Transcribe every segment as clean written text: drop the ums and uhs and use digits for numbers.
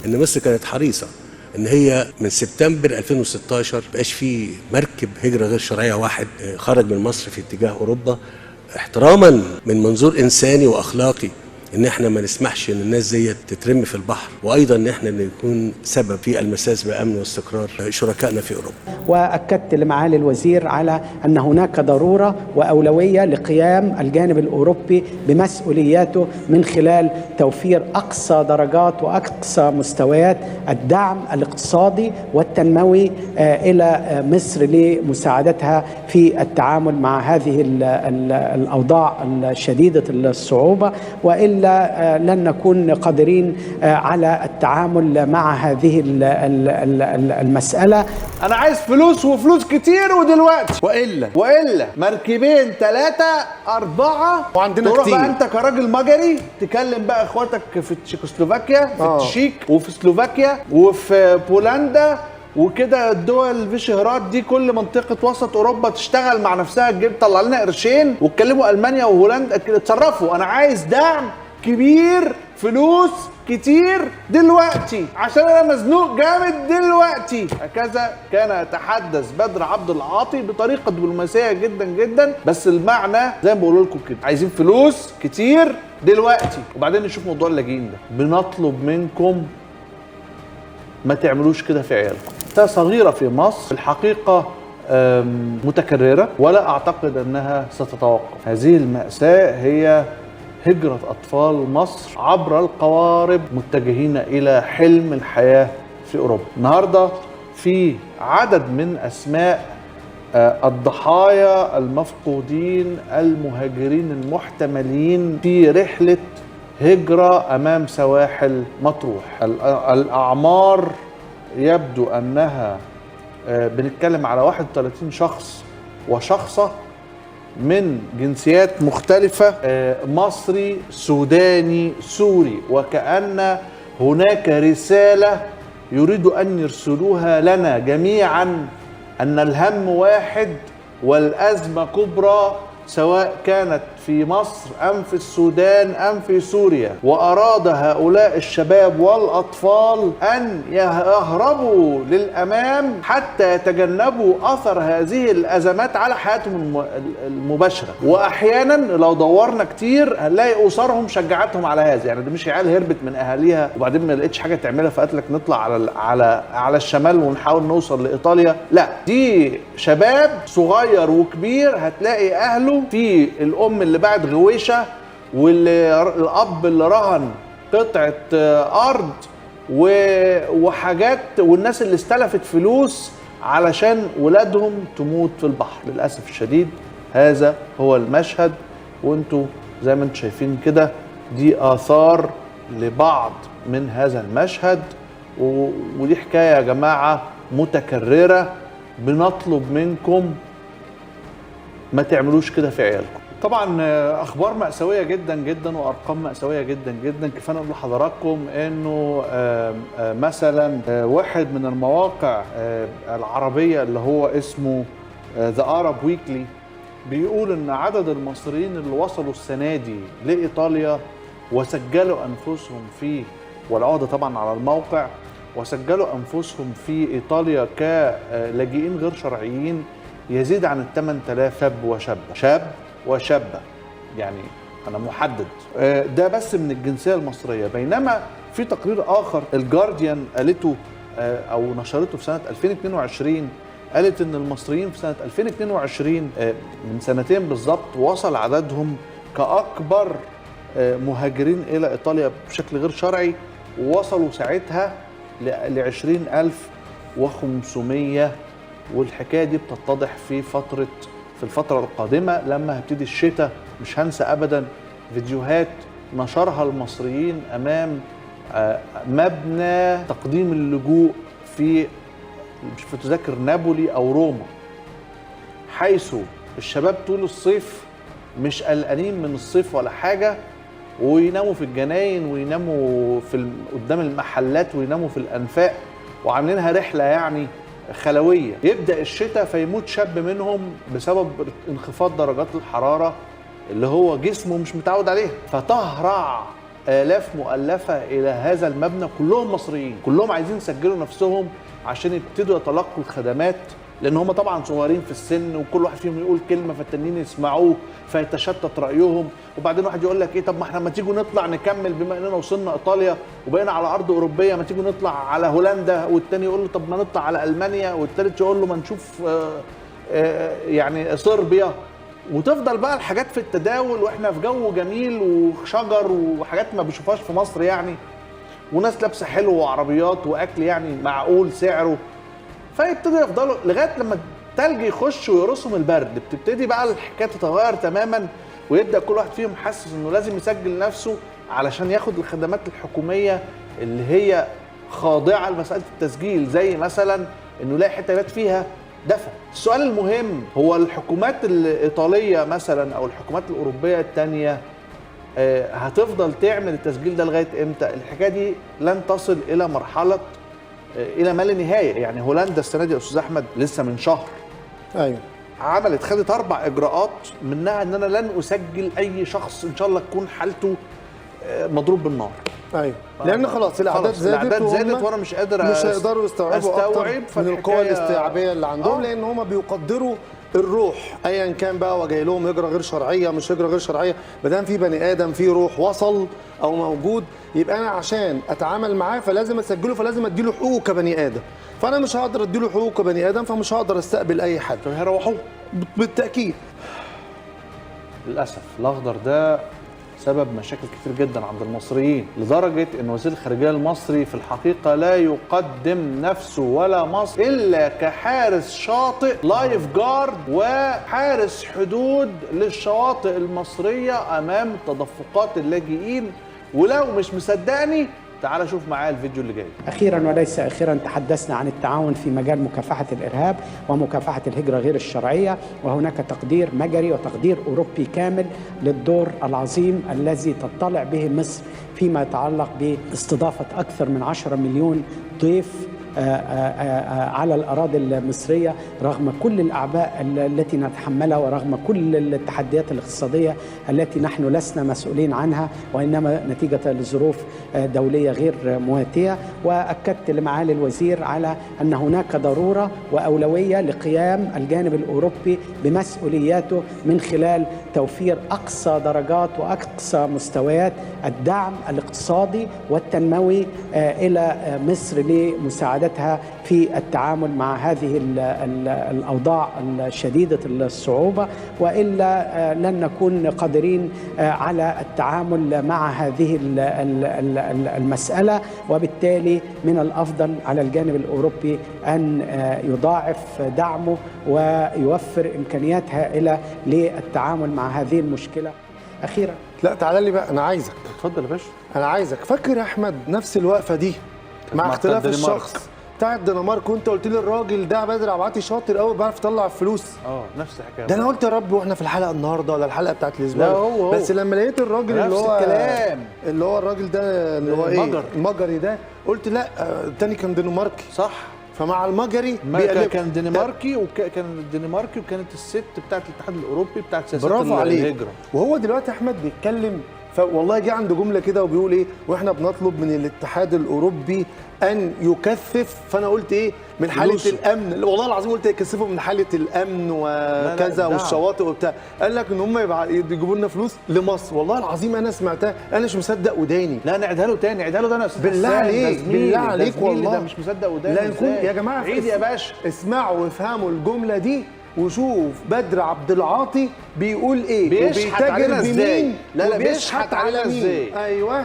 ان مصر كانت حريصه ان هي من سبتمبر 2016 مبقاش في مركب هجره غير شرعيه واحد خرج من مصر في اتجاه اوروبا، احتراما من منظور انساني واخلاقي ان احنا ما نسمحش ان الناس دي تترمي في البحر، وايضا ان احنا نكون سبب في المساس بامن واستقرار شركائنا في اوروبا. واكدت لمعالي الوزير على ان هناك ضروره واولويه لقيام الجانب الاوروبي بمسؤولياته من خلال توفير اقصى درجات واقصى مستويات الدعم الاقتصادي والتنموي الى مصر لمساعدتها في التعامل مع هذه الاوضاع الشديده الصعوبه، والا لن نكون قادرين على التعامل مع هذه المساله. انا عايز فلوس وفلوس كتير ودلوقتي، والا مركبين 3 4 وعندنا تروح كتير. بقى انت كراجل مجري تكلم بقى اخواتك في تشيكوسلوفاكيا، في التشيك وفي سلوفاكيا وفي بولندا وكده، الدول فيشهرات دي، كل منطقه وسط اوروبا تشتغل مع نفسها، تجيب طلع لنا قرشين، واتكلموا المانيا وهولندا كده، اتصرفوا. انا عايز دعم كبير، فلوس كتير دلوقتي، عشان انا مزنوق جامد دلوقتي. هكذا كان يتحدث بدر عبد العاطي بطريقه دبلوماسيه جدا جدا، بس المعنى زي ما بقول لكم كده، عايزين فلوس كتير دلوقتي. وبعدين نشوف موضوع اللاجئين ده. بنطلب منكم ما تعملوش كده في عيالكم. مأساة صغيرة في مصر الحقيقة متكررة، ولا أعتقد أنها ستتوقف. هذه المأساة هي هجرة أطفال مصر عبر القوارب متجهين إلى حلم الحياة في أوروبا. النهاردة في عدد من أسماء الضحايا المفقودين المهاجرين المحتملين في رحلة هجرة أمام سواحل مطروح. الأعمار يبدو أنها بنتكلم على 31 شخص وشخصة من جنسيات مختلفة، مصري، سوداني، سوري، وكأن هناك رسالة يريد أن يرسلوها لنا جميعا أن الهم واحد والأزمة كبرى، سواء كانت في مصر أم في السودان أم في سوريا. وأراد هؤلاء الشباب والأطفال أن يهربوا للأمام حتى يتجنبوا أثر هذه الأزمات على حياتهم المباشرة. وأحيانا لو دورنا كتير هنلاقي أسرهم شجعتهم على هذا. يعني ده مش عيال هربت من أهاليها وبعدين ما لقيتش حاجة تعملها فقالت لك نطلع على الشمال ونحاول نوصل لإيطاليا. لا، دي شباب صغير وكبير، هتلاقي أهله في الأم اللي باعت غويشة، والأب اللي رهن قطعة أرض وحاجات، والناس اللي استلفت فلوس علشان ولادهم تموت في البحر. للأسف الشديد هذا هو المشهد، وانتوا زي ما انتوا شايفين كده دي آثار لبعض من هذا المشهد. ودي حكاية يا جماعة متكررة. بنطلب منكم ما تعملوش كده في عيالكم. طبعا اخبار مأساوية جدا جدا وارقام مأساوية جدا جدا. كفايه نقول لحضراتكم انه مثلا واحد من المواقع العربية اللي هو اسمه The Arab Weekly بيقول ان عدد المصريين اللي وصلوا السنة دي لإيطاليا وسجلوا انفسهم في، والعقدة طبعا على الموقع، وسجلوا انفسهم في إيطاليا كلاجئين غير شرعيين يزيد عن 8000 شاب وشابة. يعني أنا محدد ده بس من الجنسية المصرية. بينما في تقرير آخر الجارديان قالته أو نشرته في سنة 2022، قالت إن المصريين في سنة 2022 من سنتين بالظبط وصل عددهم كأكبر مهاجرين إلى إيطاليا بشكل غير شرعي، ووصلوا ساعتها ل20,500. والحكايه دي بتتضح في الفتره القادمه لما هيبتدي الشتاء. مش هنسى ابدا فيديوهات نشرها المصريين امام مبنى تقديم اللجوء في، مش متذكر، نابولي او روما، حيث الشباب طول الصيف مش قلقانين من الصيف ولا حاجه، ويناموا في الجناين ويناموا قدام المحلات ويناموا في الانفاق، وعاملينها رحله يعني خلويه. يبدا الشتاء فيموت شاب منهم بسبب انخفاض درجات الحراره اللي هو جسمه مش متعود عليها، فتهرع آلاف مؤلفة إلى هذا المبنى، كلهم مصريين، كلهم عايزين يسجلوا نفسهم عشان يبتدوا يتلقوا الخدمات، لأن هم طبعا صغيرين في السن وكل واحد فيهم يقول كلمة فالتانيين يسمعوه فيتشتت رأيهم، وبعدين واحد يقول لك إيه، طب ما احنا ما تيجوا نطلع نكمل بما إننا وصلنا إيطاليا وبقينا على أرض أوروبية، ما تيجوا نطلع على هولندا، والتاني يقول له طب ما نطلع على ألمانيا، والتالت يقول له ما نشوف يعني صربيا، وتفضل بقى الحاجات في التداول واحنا في جو جميل وشجر وحاجات ما بيشوفهاش في مصر يعني، وناس لابسه حلو وعربيات واكل يعني معقول سعره، فيبتدوا يفضلوا لغايه لما التلج يخش ويرسم البرد، بتبتدي بقى الحكايه تتغير تماما، ويبدا كل واحد فيهم حاسس انه لازم يسجل نفسه علشان ياخد الخدمات الحكوميه اللي هي خاضعه لمساله التسجيل، زي مثلا انه يلاقي حته يبات فيها دفع. السؤال المهم هو الحكومات الإيطالية مثلا أو الحكومات الأوروبية التانية هتفضل تعمل التسجيل ده لغاية إمتى؟ الحكاية دي لن تصل إلى مرحلة إلى ما لا نهاية. يعني هولندا السنة دي يا أستاذ أحمد لسه من شهر خدت 4 إجراءات، منها إن أنا لن أسجل أي شخص إن شاء الله تكون حالته مضروب بالنار. ايوه، لان خلاص الاعداد زادت وانا مش قادر مش هيقدروا يستوعبوا اكتر من القوى الاستيعابيه اللي عندهم، لان هم بيقدروا الروح ايا كان بقى، وجاي لهم هجره غير شرعيه مش هجره غير شرعيه، ما دام في بني ادم في روح وصل او موجود، يبقى انا عشان اتعامل معاه فلازم اسجله، فلازم اديله حقوقه كبني ادم، فانا مش هقدر اديله حقوقه كبني ادم، فمش هقدر استقبل اي حد، فهيروحوه بالتاكيد. للاسف الاخضر ده سبب مشاكل كتير جدا عند المصريين، لدرجة ان وزير الخارجية المصري في الحقيقة لا يقدم نفسه ولا مصر الا كحارس شاطئ لايف جارد وحارس حدود للشواطئ المصرية امام تدفقات اللاجئين. ولو مش مصدقني تعال شوف معايا الفيديو اللي جاي. أخيرا وليس أخيرا تحدثنا عن التعاون في مجال مكافحة الإرهاب ومكافحة الهجرة غير الشرعية، وهناك تقدير مجري وتقدير أوروبي كامل للدور العظيم الذي تطلع به مصر فيما يتعلق باستضافة أكثر من 10 مليون ضيف على الأراضي المصرية، رغم كل الأعباء التي نتحملها ورغم كل التحديات الاقتصادية التي نحن لسنا مسؤولين عنها، وإنما نتيجة لظروف دولية غير مواتية. وأكدت لمعالي الوزير على أن هناك ضرورة وأولوية لقيام الجانب الأوروبي بمسؤولياته من خلال توفير أقصى درجات وأقصى مستويات الدعم الاقتصادي والتنموي إلى مصر لمساعدتها في التعامل مع هذه الأوضاع الشديدة الصعوبة، وإلا لن نكون قادرين على التعامل مع هذه المسألة. وبالتالي من الأفضل على الجانب الأوروبي أن يضاعف دعمه ويوفر إمكانيات هائلة للتعامل مع هذه المشكلة. أخيرا لا تعالى لي بقى، أنا عايزك. اتفضل يا باشا. أنا عايزك. فاكر يا أحمد نفس الوقفة دي مع اختلاف الشخص بتاع الدنمارك، وانت قلت لي الراجل ده بدر عبعاتي شاطر قوي بيعرف يطلع فلوس. نفس الحكايه ده. انا قلت يا رب واحنا في الحلقه النهارده ولا الحلقه بتاعت الاسبوع، لا هو بس لما لقيت الراجل اللي هو الكلام اللي هو الراجل ده اللي هو ايه المجري ده، قلت لا التاني كان دنماركي صح. فمع المجري كان دنماركي وكانت الست بتاعت الاتحاد الاوروبي بتاعت سياسه الهجره. وهو دلوقتي احمد بيتكلم، فوالله جه عند جمله كده وبيقول ايه، واحنا بنطلب من الاتحاد الاوروبي ان يكثف، فانا قلت ايه من حاله الامن، والله العظيم قلت يكثفوا من حاله الامن وكذا والشواطئ وبتاع، قال لك ان هم يجيبوا لنا فلوس لمصر. والله العظيم انا سمعتها انا مش مصدق وداني. لا نعيدها له تاني، نعيدها له ده انا بالله عليك، بالله عليك والله ده مش مصدق وداني. لا نكون يا جماعه عيد يا باشا، اسمعوا وافهموا الجمله دي وشوف بدر عبد العاطي بيقول ايه، بيشحت علينا ازاي. لا بيشحت على مين. ايوه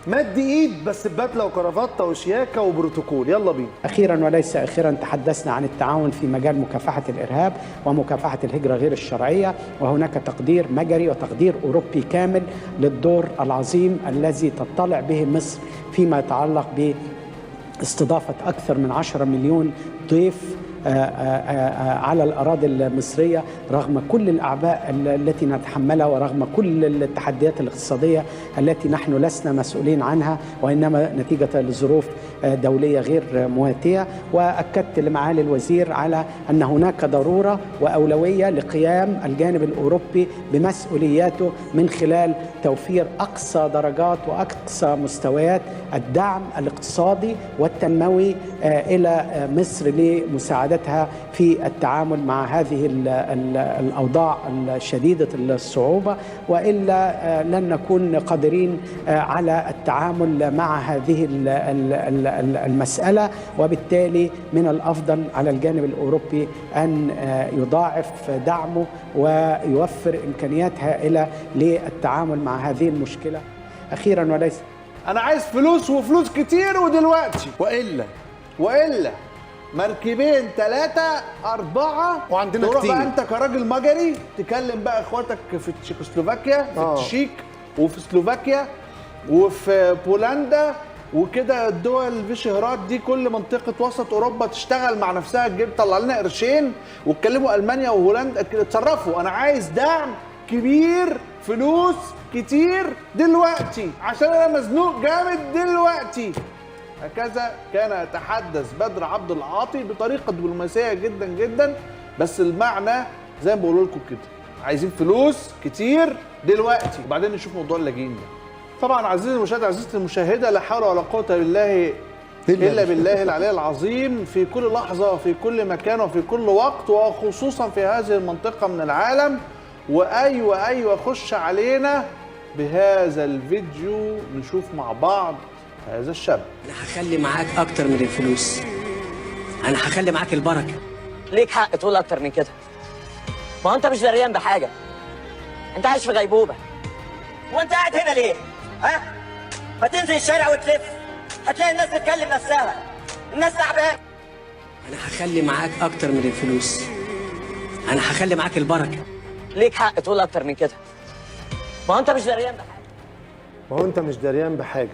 مد ايد بس ببدله وكرافته وشياكه وبروتوكول. يلا بينا. اخيرا وليس اخيرا تحدثنا عن التعاون في مجال مكافحه الارهاب ومكافحه الهجره غير الشرعيه، وهناك تقدير مجري وتقدير اوروبي كامل للدور العظيم الذي تطلع به مصر فيما يتعلق باستضافه اكثر من 10 مليون ضيف على الأراضي المصرية رغم كل الأعباء التي نتحملها ورغم كل التحديات الاقتصادية التي نحن لسنا مسؤولين عنها، وإنما نتيجة لظروف دولية غير مواتية. وأكدت لمعالي الوزير على أن هناك ضرورة وأولوية لقيام الجانب الأوروبي بمسؤولياته من خلال توفير أقصى درجات وأقصى مستويات الدعم الاقتصادي والتنموي إلى مصر لمساعدتها في التعامل مع هذه الأوضاع الشديدة الصعوبة، وإلا لن نكون قادرين على التعامل مع هذه المسألة. وبالتالي من الأفضل على الجانب الأوروبي أن يضاعف دعمه ويوفر إمكانيات هائلة للتعامل مع هذه المشكلة. أخيرا وليس انا عايز فلوس وفلوس كتير ودلوقتي، والا مركبين 3 4 وعندنا تروح كتير. بقى انت كراجل مجري تكلم بقى اخواتك في تشيكوسلوفاكيا، في التشيك وفي سلوفاكيا وفي بولندا وكده، الدول فيشهرات دي كل منطقه وسط اوروبا تشتغل مع نفسها، تجيب طلع لنا قرشين، واتكلموا المانيا وهولندا كده اتصرفوا. انا عايز دعم كبير، فلوس كتير دلوقتي عشان انا مزنوق جامد دلوقتي. هكذا كان يتحدث بدر عبد العاطي بطريقه دبلوماسيه جدا جدا، بس المعنى زي ما بقول لكم كده، عايزين فلوس كتير دلوقتي وبعدين نشوف موضوع اللاجئين ده. طبعا عزيزي المشاهد، عزيزتي المشاهده، لا حول ولا قوه بالله الا بالله العلي العظيم، في كل لحظه وفي كل مكان وفي كل وقت، وخصوصا في هذه المنطقه من العالم. وايوه خش علينا بهذا الفيديو نشوف مع بعض هذا الشاب. انا هخلي معاك اكتر من الفلوس، انا هخلي معاك البركه. ليك حق تقول اكتر من كده، ما هو انت مش دريان بحاجه، انت عايش في غيبوبه. وانت قاعد هنا ليه؟ ها؟ ما تنزل الشارع وتلف، هتلاقي الناس بتكلم نفسها، الناس تعبانه. انا هخلي معاك اكتر من الفلوس، انا هخلي معاك البركه. ليك حق تقول اكتر من كده، ما هو انت مش دريان بحاجه. ما هو انت مش دريان بحاجه.